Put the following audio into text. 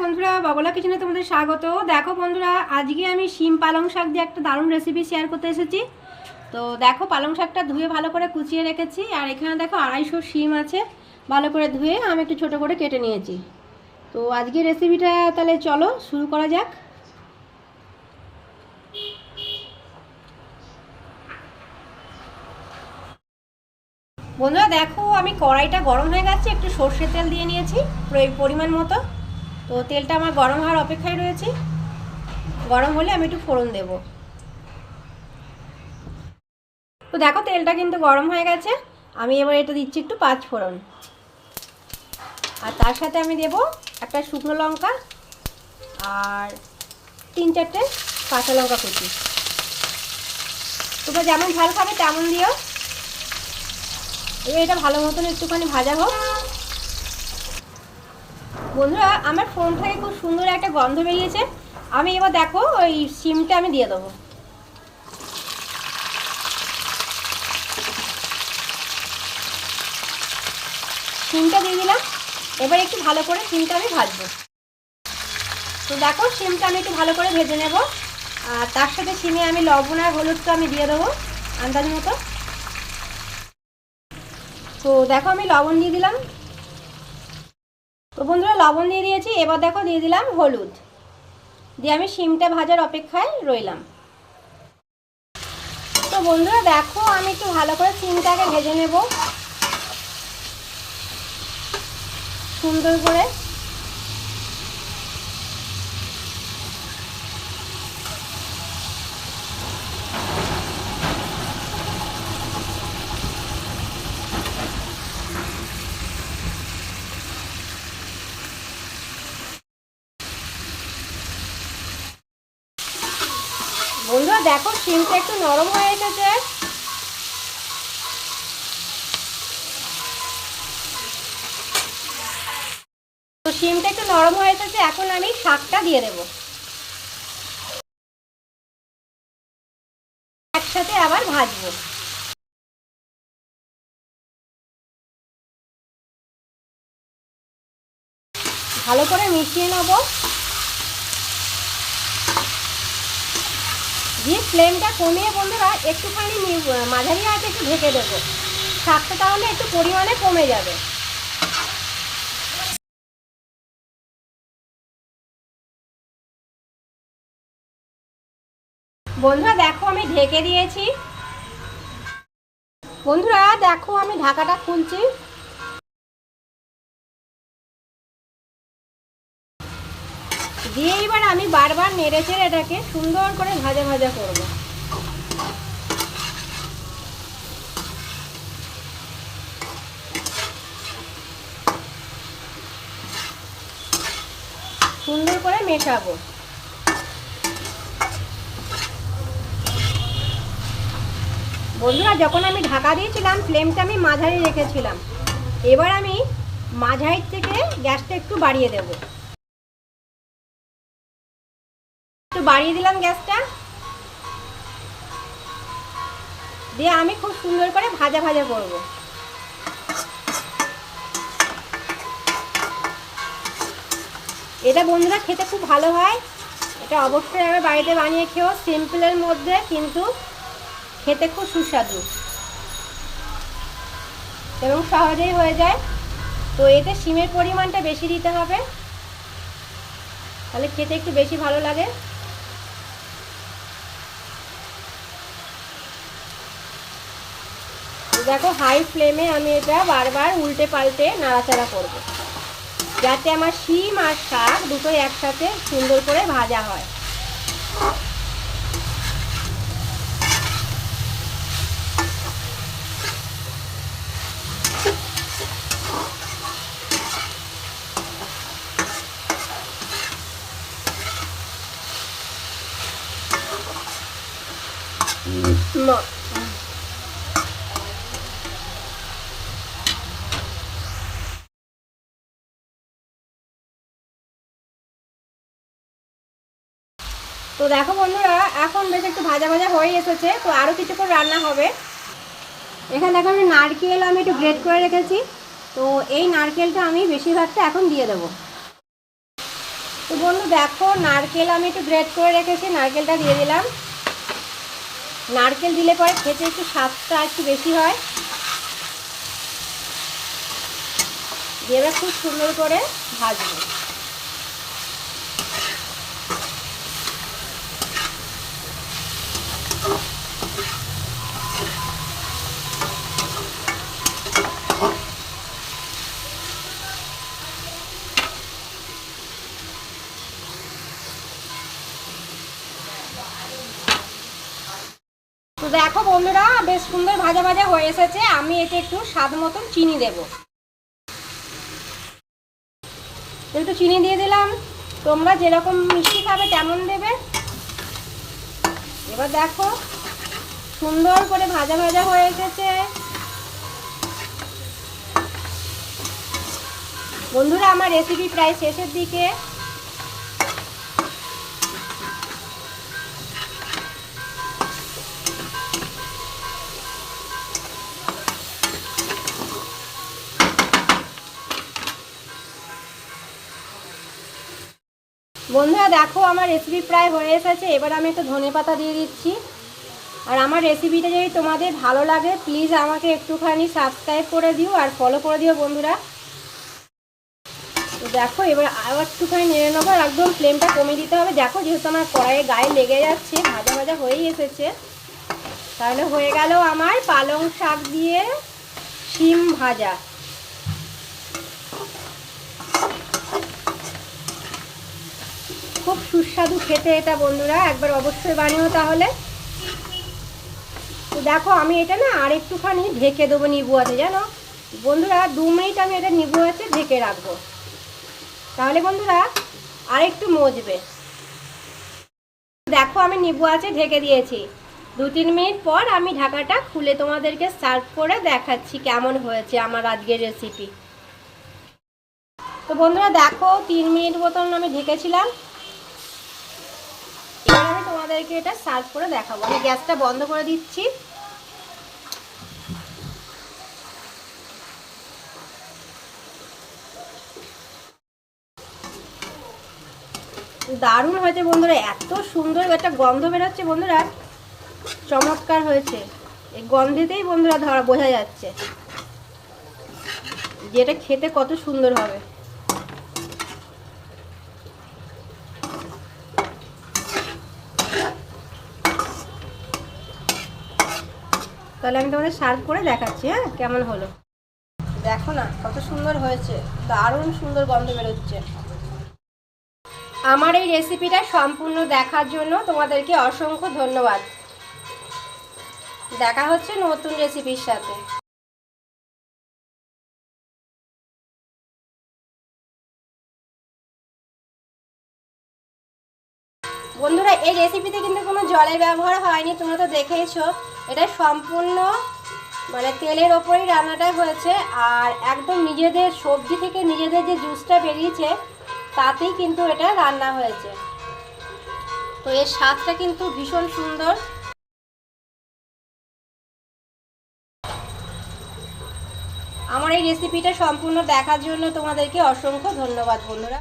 বন্ধুরা, বাবলা কিচেনে তোমাদের স্বাগত। দেখো বন্ধুরা, আজকে আমি শিম পালং শাক দিয়ে একটা দারুণ রেসিপি শেয়ার করতে এসেছি। তো দেখো, পালং শাকটা ধুয়ে ভালো করে কুচিয়ে রেখেছি। আর এখানে দেখো 250 শিম আছে, ভালো করে ধুয়ে আমি একটু ছোট করে কেটে নিয়েছি। তো আজকে রেসিপিটা তাহলে চলো শুরু করা যাক। বন্ধুরা দেখো, আমি কড়াইটা গরম হয়ে গেছে, একটু সর্ষের তেল দিয়ে নিয়েছি পরিমাণ মতো। তো তেলটা আমার গরম হওয়ার অপেক্ষায় রয়েছে। গরম হলে আমি একটু ফোড়ন দেব। তো দেখো, তেলটা কিন্তু গরম হয়ে গেছে। আমি এবার এটা দিচ্ছি একটু 5 ফোড়ন। আর তার সাথে আমি দেব একটা শুকনো লঙ্কা আর 3-4টে কাঁচা লঙ্কা কুচি। তোমরা যেমন ঝাল খাবে তেমন দিও। এবার এটা ভালো মতন একটুখানি ভাজা হোক। বন্ধুরা, আমার ফোন থেকে খুব সুন্দর একটা গন্ধ বেরিয়েছে। আমি এবার দেখো ওই শিমটা আমি দিয়ে দেবো। শিমটা দিয়ে দিলাম। এবার একটু ভালো করে শিমটা আমি ভাজবো। তো দেখো, শিমটা আমি একটু ভালো করে ভেজে নেব। আর তার সাথে শিমে আমি লবণ আর হলুদটা আমি দিয়ে দেবো আন্দাজ মতো। তো দেখো, আমি লবণ দিয়ে দিলাম। তো বন্ধুরা, লবণ দিয়ে দিয়েছি। এবার দেখো দিয়ে দিলাম হলুদ দিয়ে আমি শিমটা ভাজার অপেক্ষায় রইলাম। তো বন্ধুরা দেখো, আমি একটু ভালো করে শিমটাকে ভেজে নেব সুন্দর করে। বন্ধুরা দেখো, শিমটা একটু নরম হয়ে এসেছে। তো শিমটা একটু নরম হয়ে এসেছে, এখন আমি শাকটা দিয়ে দেব। একসাথে আবার ভাজবো। ভালো করে মিশিয়ে নেব। দিয়ে ফ্লেমটা কমিয়ে বন্ধুরা একটুখানি মাঝারি আঁচে একটু ঢেকে দেবো। শাকটা তাহলে একটু পরিমাণে কমে যাবে। বন্ধুরা দেখো, আমি ঢেকে দিয়েছি। বন্ধুরা দেখো, আমি ঢাকাটা খুলছি। দিয়ে এবার আমি বারবার নেড়ে চেড়ে এটাকে সুন্দর করে ভাজা ভাজা করব। সুন্দর করে মেশাবো। বন্ধুরা, যখন আমি ঢাকা দিয়েছিলাম ফ্লেমটা আমি মাঝারি রেখেছিলাম। এবার আমি মাঝারি থেকে গ্যাসটা একটু বাড়িয়ে দেব। একটু বাড়িয়ে দিলাম গ্যাসটা। দিয়ে আমি খুব সুন্দর করে ভাজা ভাজা করব। এটা বন্ধুরা খেতে খুব ভালো হয়। এটা অবশ্যই আবার বাড়িতে বানিয়ে খেও। সিম্পলের মধ্যে কিন্তু খেতে খুব সুস্বাদু এবং সহজেই হয়ে যায়। তো এতে শিমের পরিমাণটা বেশি দিতে হবে, তাহলে খেতে একটু বেশি ভালো লাগে। দেখো, হাই ফ্লেমে আমি এটা বারবার উল্টে পাল্টে নাড়াচাড়া করব, যাতে আমার শিম আর শাক দুটোই একসাথে সুন্দর করে ভাজা হয়। তো দেখো বন্ধুরা, এখন বেশ একটু ভাজা ভাজা হয়ে এসেছে। তো আরও কিছুক্ষণ রান্না হবে। এখানে দেখো, আমি নারকেল আমি একটু গ্রেট করে রেখেছি। তো এই নারকেলটা আমি বেশিরভাগটা এখন দিয়ে দেবো। তো বন্ধু দেখো, নারকেল আমি একটু গ্রেট করে রেখেছি, নারকেলটা দিয়ে দিলাম। নারকেল দিলে পরে খেতে একটু স্বাদটা একটু বেশি হয়। দিয়ে খুব সুন্দর করে ভাজবো। তো দেখো বন্ধুরা, বেশ সুন্দর ভাজা ভাজা হয়ে এসেছে। আমি এতে একটু স্বাদ মতন চিনি দেব। একটু চিনি দিয়ে দিলাম, তোমরা যেরকম মিষ্টি খাবে তেমন দেবে। এবার দেখো সুন্দর করে ভাজা ভাজা হয়ে এসেছে। বন্ধুরা, আমার রেসিপি প্রায় শেষের দিকে। বন্ধুরা দেখো, আমার রেসিপি প্রায় হয়ে এসেছে। এবার আমি একটু ধনেপাতা দিয়ে দিচ্ছি। আর আমার রেসিপিটা যদি তোমাদের ভালো লাগে, প্লিজ আমাকে একটুখানি সাবস্ক্রাইব করে দিও আর ফলো করে দিও বন্ধুরা। তো দেখো, এবার আবার একটুখানি নেড়ে নেবো। আর একদম ফ্লেমটা কমিয়ে দিতে হবে। দেখো, যেহেতু আমার কড়াইয়ে গায়ে লেগে যাচ্ছে, ভাজা ভাজা হয়েই এসেছে। তাহলে হয়ে গেল আমার পালং শাক দিয়ে শিম ভাজা। খুব সুস্বাদু খেতে এটা বন্ধুরা, একবার অবশ্যই বানিও তাহলে। তো দেখো, আমি এটা না আর একটুখানি ঢেকে দেবো নিবু আছে, জানো বন্ধুরা। 2 মিনিট আমি এটা নিবু আছে ঢেকে রাখবো, তাহলে বন্ধুরা আর একটু মজবে। দেখো, আমি নিবু আছে ঢেকে দিয়েছি। 2-3 মিনিট পর আমি ঢাকাটা খুলে তোমাদেরকে সার্ভ করে দেখাচ্ছি কেমন হয়েছে আমার আজকের রেসিপি। তো বন্ধুরা দেখো, 3 মিনিট মতন আমি ঢেকেছিলাম। এবার আমি তোমাদেরকে এটা সার্ভ করে দেখাবো। আমি গ্যাসটা বন্ধ করে দিচ্ছি। দারুণ হয়েছে বন্ধুরা, এত সুন্দর একটা গন্ধ বেরোচ্ছে বন্ধুরা, চমৎকার হয়েছে। এই গন্ধেতেই বন্ধুরা বোঝা যাচ্ছে যে এটা খেতে কত সুন্দর হবে। তাহলে আমি তোমাদের সার্ভ করে দেখাচ্ছি, হ্যাঁ কেমন হলো। দেখো না কত সুন্দর হয়েছে, দারুণ সুন্দর গন্ধ বেরোচ্ছে। আমার এই রেসিপিটা সম্পূর্ণ দেখার জন্য তোমাদেরকে অসংখ্য ধন্যবাদ। দেখা হচ্ছে নতুন রেসিপির সাথে। বন্ধুরা, এই রেসিপিতে কিন্তু কোনো জলের ব্যবহার হয়নি, তোমরা তো দেখেইছো। এটা সম্পূর্ণ মানে তেলের ওপরেই রান্নাটা হয়েছে। আর একদম নিজেদের সবজি থেকে নিজেদের যে জুসটা বেরিয়েছে, তাতেই কিন্তু এটা রান্না হয়েছে। তো এর স্বাদটা কিন্তু ভীষণ সুন্দর। আমার এই রেসিপিটা সম্পূর্ণ দেখার জন্য তোমাদেরকে অসংখ্য ধন্যবাদ বন্ধুরা।